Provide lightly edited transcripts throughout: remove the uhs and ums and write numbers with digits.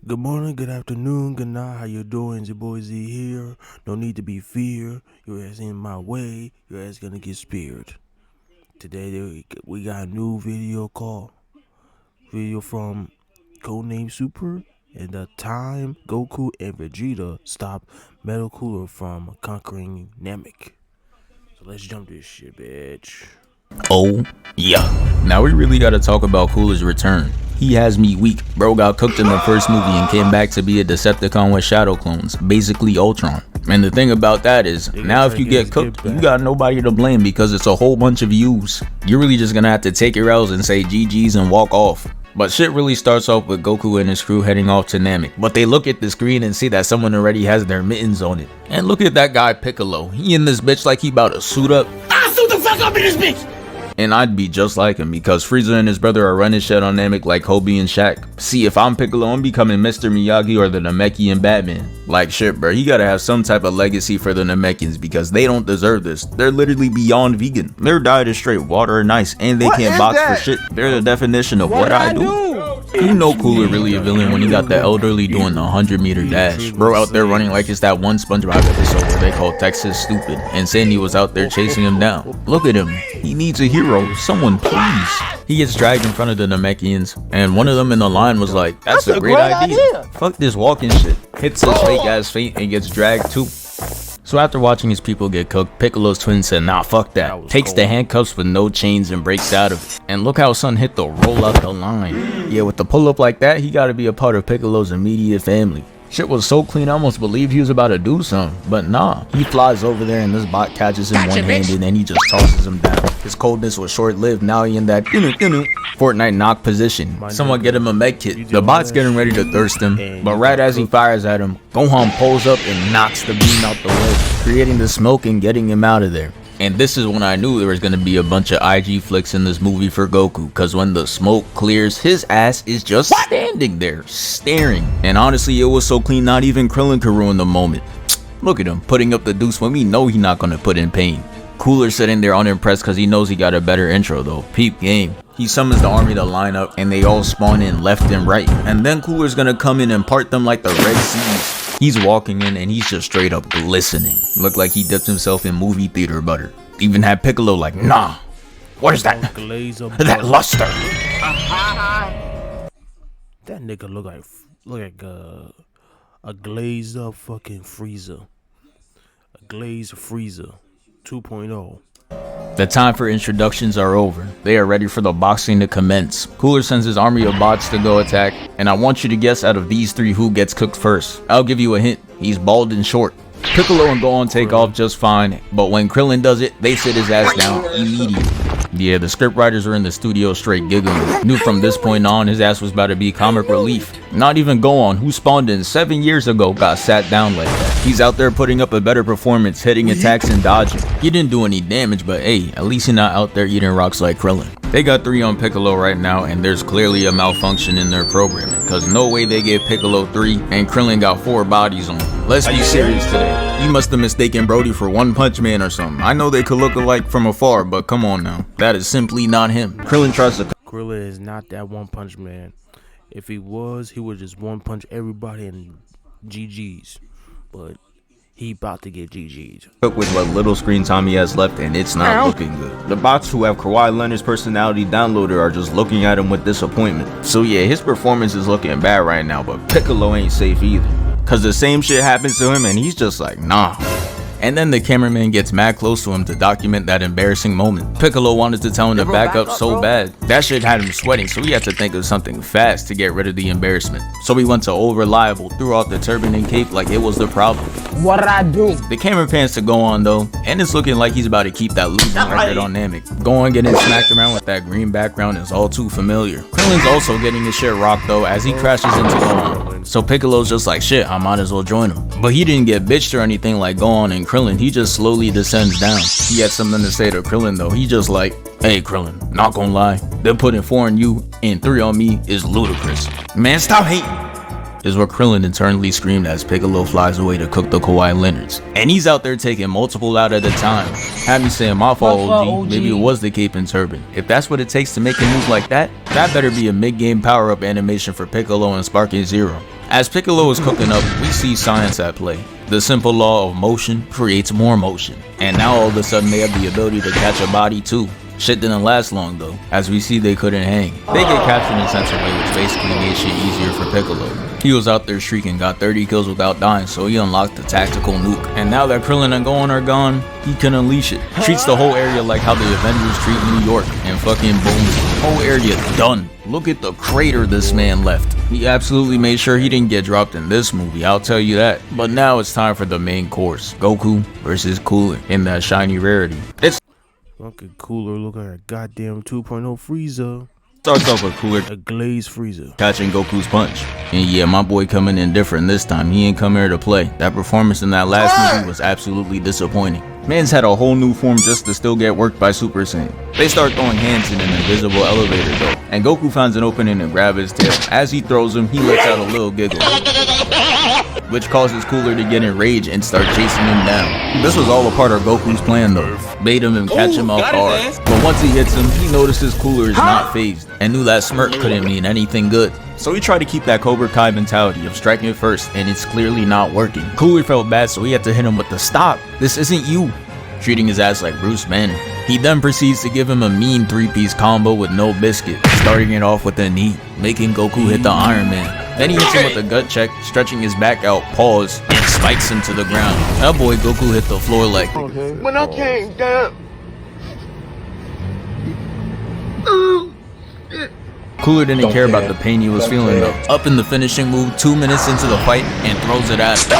Good morning, good afternoon, good night. How you doing? It's your boy Z here. No need to be feared. Your ass in my way. Your ass gonna get speared. Today we got a new video from Codename Super and the time Goku and Vegeta stopped Metal Cooler from conquering Namek. So let's jump this shit, bitch. Oh, yeah. Now we really gotta talk about Cooler's return. He has me weak. Bro got cooked in the first movie and came back to be a Decepticon with shadow clones, basically Ultron. And the thing about that is, now if you get cooked, you got nobody to blame because it's a whole bunch of yous. You're really just gonna have to take your L's and say GG's and walk off. But shit really starts off with Goku and his crew heading off to Namek. But they look at the screen and see that someone already has their mittens on it. And look at that guy Piccolo. He in this bitch like he about to suit up. I'll suit the fuck up in this bitch! And I'd be just like him because Frieza and his brother are running shit on Namek like Kobe and Shaq. See, if I'm Piccolo, I'm becoming Mr. Miyagi or the Namekian Batman. Like shit, bro, he gotta have some type of legacy for the Namekians because they don't deserve this. They're literally beyond vegan. Their diet is straight water and ice, and they can't box for shit. They're the definition of what I do. You know Cooler really a villain when he got the elderly doing the 100-meter dash. Bro out there running like it's that one SpongeBob episode where they called Texas stupid, and Sandy was out there chasing him down. Look at him. He needs a hero. Someone please. He gets dragged in front of the Namekians, and one of them in the line was like, that's a great idea. Fuck this walking shit. Hits his fake ass feet and gets dragged too. So after watching his people get cooked, Piccolo's twin said, nah, fuck that. Takes the handcuffs with no chains and breaks out of it. And look how Son hit the roll out the line. Yeah, with the pull up like that, he gotta be a part of Piccolo's immediate family. Shit was so clean, I almost believed he was about to do something. But nah, he flies over there and this bot catches him one-handed and he just tosses him down. His coldness was short-lived, now he in that Fortnite knock position. Someone get him a med kit. The bot's getting ready to thirst him, but right as he fires at him, Gohan pulls up and knocks the beam out the way, creating the smoke and getting him out of there. And this is when I knew there was going to be a bunch of IG flicks in this movie for Goku, cause when the smoke clears, his ass is just standing there, staring. And honestly, it was so clean, not even Krillin could ruin the moment. Look at him, putting up the deuce when we know he's not going to put in pain. Cooler sitting there unimpressed cause he knows he got a better intro though. Peep game. He summons the army to line up and they all spawn in left and right. And then Cooler's gonna come in and part them like the Red Seas. He's walking in and he's just straight up glistening. Looked like he dipped himself in movie theater butter. Even had Piccolo like, nah, what is that? That luster. That nigga look like a glazed up fucking Frieza. A glazed Frieza 2.0. The time for introductions are over. They are ready for the boxing to commence. Cooler sends his army of bots to go attack, and I want you to guess out of these three who gets cooked first. I'll give you a hint. He's bald and short. Piccolo and Gohan take off just fine, but when Krillin does it, they sit his ass down immediately. Yeah, the scriptwriters were in the studio straight giggling. Knew from this point on his ass was about to be comic relief. Not even Gohan, who spawned in 7 years ago, got sat down like that. He's out there putting up a better performance, hitting attacks and dodging. He didn't do any damage, but hey, at least he's not out there eating rocks like Krillin. They got 3 on Piccolo right now, and there's clearly a malfunction in their programming, cause no way they gave Piccolo 3 and Krillin got 4 bodies on him. Let's be serious today. You must have mistaken Brody for One Punch Man or something. I know they could look alike from afar, but come on now. That is simply not him. Krillin tries to... Krillin is not that One Punch Man. If he was, he would just one punch everybody and GG's. But he about to get GG'd. Cook with what little screen time he has left, and it's not looking good. The bots who have Kawhi Leonard's personality downloaded are just looking at him with disappointment. So yeah, his performance is looking bad right now, but Piccolo ain't safe either. Cause the same shit happens to him and he's just like, nah. And then the cameraman gets mad close to him to document that embarrassing moment. Piccolo wanted to tell him to back up so bad. That shit had him sweating, so he had to think of something fast to get rid of the embarrassment. So he went to old reliable, threw off the turban and cape like it was the problem. What did I do? The camera pans to Gohan though, and it's looking like he's about to keep that losing record on Namek. Gohan getting smacked around with that green background is all too familiar. Krillin's also getting his shit rocked though as he crashes into Gohan. So Piccolo's just like, shit, I might as well join him. But he didn't get bitched or anything like Gohan and Krillin, he just slowly descends down. He had something to say to Krillin though. He just like, hey Krillin, not gonna lie, they're putting 4 on you and 3 on me is ludicrous. Man, stop hating, is what Krillin internally screamed as Piccolo flies away to cook the Kawhi Leonards. And he's out there taking multiple out at a time. Had me saying my fault OG, maybe it was the cape and turban. If that's what it takes to make a move like that, that better be a mid-game power-up animation for Piccolo and Sparking Zero. As Piccolo is cooking up, we see science at play. The simple law of motion creates more motion. And now all of a sudden they have the ability to catch a body too. Shit didn't last long though, as we see they couldn't hang. They get captured in Sensor Way, which basically made shit easier for Piccolo. He was out there streaking, got 30 kills without dying, so he unlocked the tactical nuke. And now that Krillin and Gohan are gone, he can unleash it. Treats the whole area like how the Avengers treat New York, and fucking boom, whole area done. Look at the crater this man left. He absolutely made sure he didn't get dropped in this movie, I'll tell you that. But now it's time for the main course. Goku versus Cooler in that shiny rarity. It's Fucking Cooler look like a goddamn 2.0 Frieza. starts off with Cooler A glazed Frieza. catching Goku's punch. And yeah, my boy coming in different this time. He ain't come here to play. That performance in that last movie was absolutely disappointing. Man's had a whole new form just to still get worked by Super Saiyan. They start throwing hands in an invisible elevator though, and Goku finds an opening to grab his tail. As he throws him, he lets out a little giggle, which causes Cooler to get enraged and start chasing him down. This was all a part of Goku's plan though. Made him catch him off guard. But once he hits him, he notices Cooler is not phased, and knew that smirk couldn't mean anything good. So he tried to keep that Cobra Kai mentality of striking it first, and it's clearly not working. Cooler felt bad, so he had to hit him with the stop. This isn't you. Treating his ass like Bruce Banner. He then proceeds to give him a mean 3-piece combo with no biscuit, starting it off with a knee, making Goku hit the Iron Man. Then he hits him with a gut check, stretching his back out, pause, and spikes him to the ground. That boy Goku hit the floor like, When I came down. Cooler didn't care about the pain he was feeling though. Up in the finishing move, 2 minutes into the fight, and throws it at him.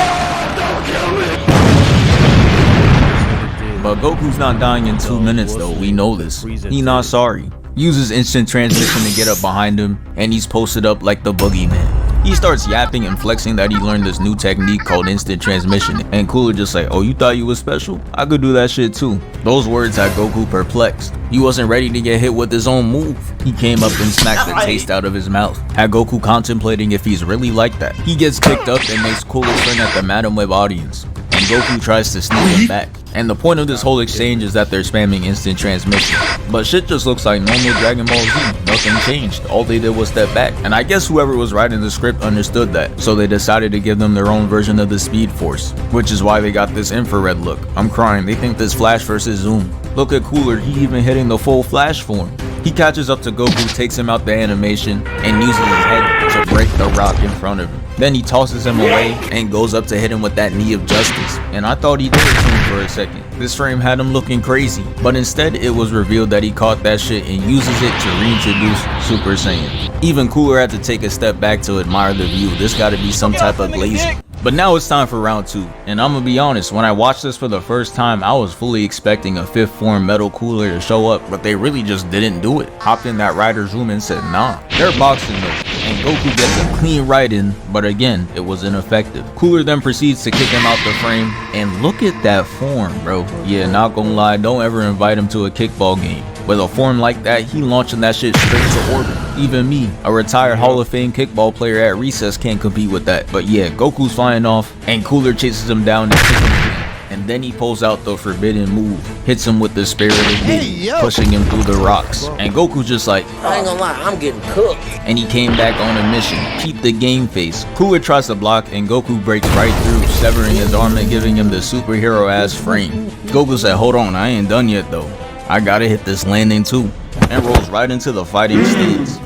But Goku's not dying in 2 minutes though, we know this. He not sorry. Uses instant transmission to get up behind him, and he's posted up like the boogeyman. He starts yapping and flexing that he learned this new technique called instant transmission, and Cooler just like, oh, you thought you was special? I could do that shit too. Those words had Goku perplexed. He wasn't ready to get hit with his own move. He came up and smacked the taste out of his mouth. Had Goku contemplating if he's really like that. He gets kicked up and makes Cooler swing at the Madam Web audience, and Goku tries to sneak him back. And the point of this whole exchange is that they're spamming instant transmission. But shit just looks like normal Dragon Ball Z. Nothing changed. All they did was step back. And I guess whoever was writing the script understood that. So they decided to give them their own version of the Speed Force. Which is why they got this infrared look. I'm crying. They think this Flash versus Zoom. Look at Cooler. He even hitting the full Flash form. He catches up to Goku, takes him out the animation, and uses his head to break the rock in front of him. Then he tosses him away and goes up to hit him with that knee of justice. And I thought he did it to him for a second. This frame had him looking crazy, but instead it was revealed that he caught that shit and uses it to reintroduce Super Saiyan. Even Cooler had to take a step back to admire the view. This gotta be some type of glazing. But now it's time for round 2, and I'm gonna be honest, when I watched this for the first time, I was fully expecting a 5th form Metal Cooler to show up, but they really just didn't do it. Hopped in that writer's room and said, nah, they're boxing though, and Goku gets a clean right in, but again, it was ineffective. Cooler then proceeds to kick him out the frame, and look at that form, bro. Yeah, not gonna lie, don't ever invite him to a kickball game. With a form like that, he launching that shit straight to orbit. Even me, a retired Hall of Fame kickball player at recess, can't compete with that. But yeah, Goku's flying off, and Cooler chases him down and kicks him again. And then he pulls out the forbidden move, hits him with the spirit of Diddy, pushing him through the rocks. And Goku's just like, I ain't gonna lie, I'm getting cooked. and he came back on a mission. Keep the game face. Cooler tries to block, and Goku breaks right through, severing his arm and giving him the superhero ass frame. Goku said, hold on, I ain't done yet though. I gotta hit this landing too, and rolls right into the fighting stance.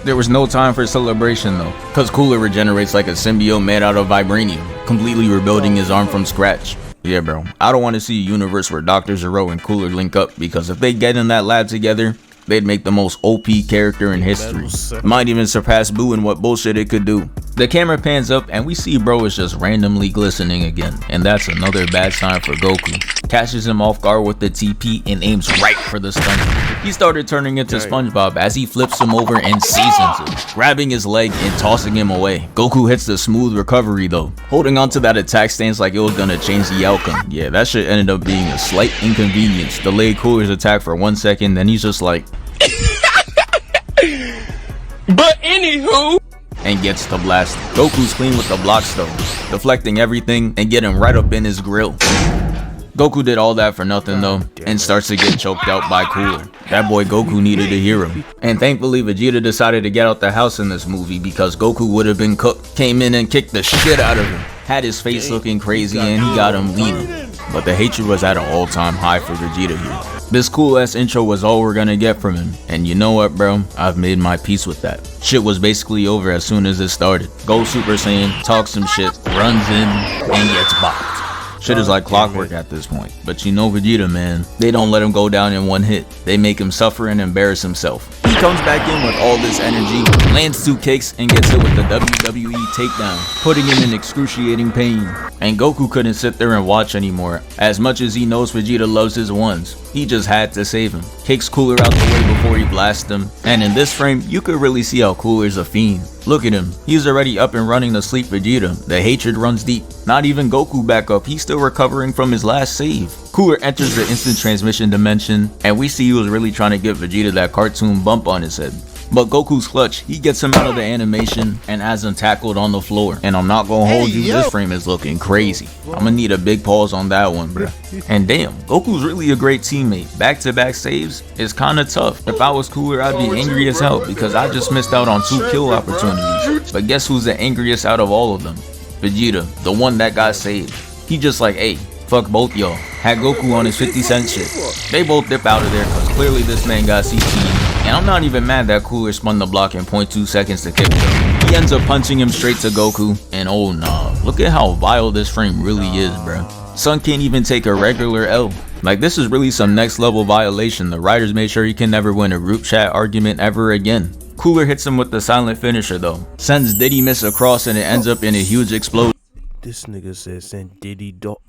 There was no time for celebration though, cause Cooler regenerates like a symbiote made out of vibranium, completely rebuilding his arm from scratch. Yeah bro, I don't want to see a universe where Dr. Zero and Cooler link up, because if they get in that lab together, they'd make the most OP character in history. Might even surpass Boo in what bullshit it could do. The camera pans up and we see bro is just randomly glistening again, and that's another bad sign for Goku. Catches him off guard with the TP and aims right for the stomach. He started turning into SpongeBob as he flips him over and seasons him, grabbing his leg and tossing him away. Goku hits the smooth recovery though, holding on to that attack stance like it was gonna change the outcome. Yeah, that shit ended up being a slight inconvenience. Delayed Cooler's attack for 1 second, then he's just like, But anywho, and gets to blast. Goku's clean with the blocks though, deflecting everything and getting right up in his grill. Goku did all that for nothing though, God damn and it. starts to get choked out by Cooler. That boy Goku needed a hero. And thankfully Vegeta decided to get out the house in this movie because Goku would have been cooked. Came in and kicked the shit out of him. Had his face looking crazy and he got him leaning. But the hatred was at an all-time high for Vegeta here. This cool ass intro was all we're gonna get from him. And you know what, bro? I've made my peace with that. Shit was basically over as soon as it started. Goes Super Saiyan, talks some shit, runs in, and gets bopped. Shit is like clockwork at this point. But you know Vegeta, man, they don't let him go down in one hit. They make him suffer and embarrass himself. He comes back in with all this energy, lands 2 kicks, and gets hit with the WWE takedown, putting him in excruciating pain. And Goku couldn't sit there and watch anymore. As much as he knows Vegeta loves his ones, he just had to save him. Kicks Cooler out the way before he blasts him. And in this frame, you could really see how Cooler's a fiend. Look at him, he's already up and running to sleep Vegeta. The hatred runs deep. Not even Goku back up, he's still recovering from his last save. Cooler enters the instant transmission dimension, and we see he was really trying to give Vegeta that cartoon bump on his head. But Goku's clutch, he gets him out of the animation and has him tackled on the floor. And I'm not gonna hold you, this frame is looking crazy. I'm gonna need a big pause on that one, bruh. And damn, Goku's really a great teammate. Back-to-back saves is kinda tough. If I was Cooler, I'd be angry as hell because I just missed out on 2 kill opportunities. But guess who's the angriest out of all of them? Vegeta, the one that got saved. He just like, hey, fuck both y'all. Had Goku on his 50-cent shit. They both dip out of there cause clearly this man got CT'd. And I'm not even mad that Cooler spun the block in 0.2 seconds to kick him. He ends up punching him straight to Goku, and oh nah, look at how vile this frame really is, bruh. Son can't even take a regular L. Like, this is really some next level violation. The writers made sure he can never win a group chat argument ever again. Cooler hits him with the silent finisher though. Sends Diddy miss across and it ends up in a huge explosion. This nigga said send Diddy dog.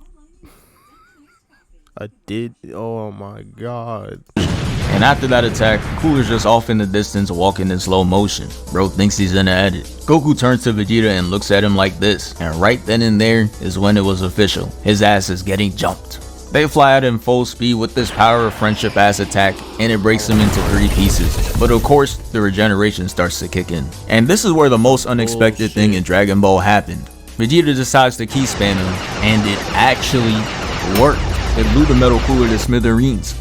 I did. Oh my god. And after that attack, Cooler's just off in the distance walking in slow motion. Bro thinks he's in the edit. Goku turns to Vegeta and looks at him like this. And right then and there is when it was official. His ass is getting jumped. They fly at him full speed with this power of friendship ass attack and it breaks him into 3 pieces. But of course, the regeneration starts to kick in. And this is where the most unexpected thing in Dragon Ball happened. Vegeta decides to key spam him and it actually worked. It blew the Metal Cooler to smithereens.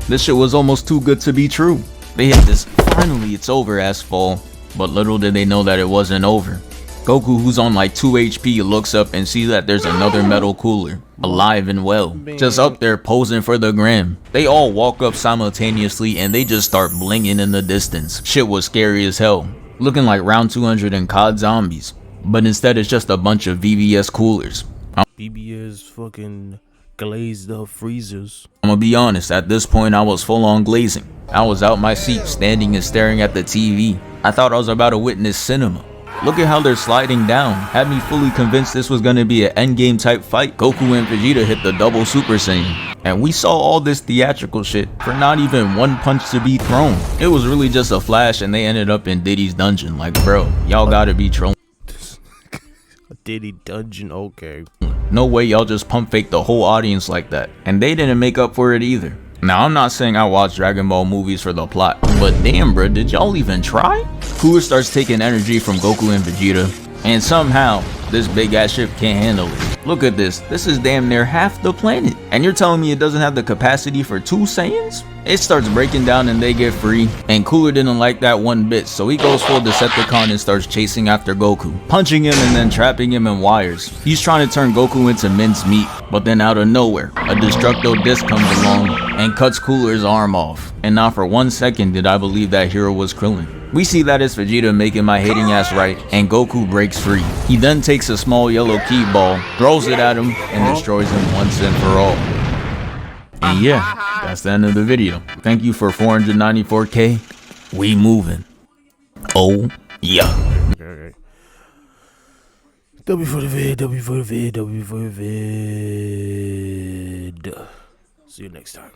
This shit was almost too good to be true. They hit this finally it's over ass fall, but little did they know that it wasn't over. Goku, who's on like 2 HP, looks up and sees that there's another Metal Cooler, alive and well, just up there posing for the gram. They all walk up simultaneously and they just start blinging in the distance. Shit was scary as hell, looking like round 200 in COD Zombies, but instead it's just a bunch of VVS coolers. BBS fucking glazed up freezers. I'm gonna be honest, at this point I was full on glazing. I was out my seat, standing and staring at the TV. I thought I was about to witness cinema. Look at how they're sliding down. Had me fully convinced this was gonna be an endgame type fight. Goku and Vegeta hit the double Super Saiyan. And we saw all this theatrical shit for not even 1 punch to be thrown. It was really just a flash and they ended up in Diddy's dungeon. Like, bro, y'all gotta be trolling. Diddy dungeon, okay. No way y'all just pump fake the whole audience like that. And they didn't make up for it either. Now, I'm not saying I watch Dragon Ball movies for the plot, but damn bro, did y'all even try? Cooler starts taking energy from Goku and Vegeta, and somehow, this big ass ship can't handle it. Look at this is damn near half the planet. And you're telling me it doesn't have the capacity for 2 Saiyans? It starts breaking down and they get free, and Cooler didn't like that one bit, so he goes full Decepticon and starts chasing after Goku, punching him and then trapping him in wires. He's trying to turn Goku into minced meat, but then out of nowhere, a Destructo Disc comes along and cuts Cooler's arm off. And not for 1 second did I believe that hero was Krillin. We see that it's Vegeta making my hating ass right, and Goku breaks free. He then takes a small yellow key ball, throws it at him, and destroys him once and for all. And yeah, that's the end of the video. Thank you for 494K. We moving. Oh, yeah. Okay. W for the vid, W for the vid, W for the vid. See you next time.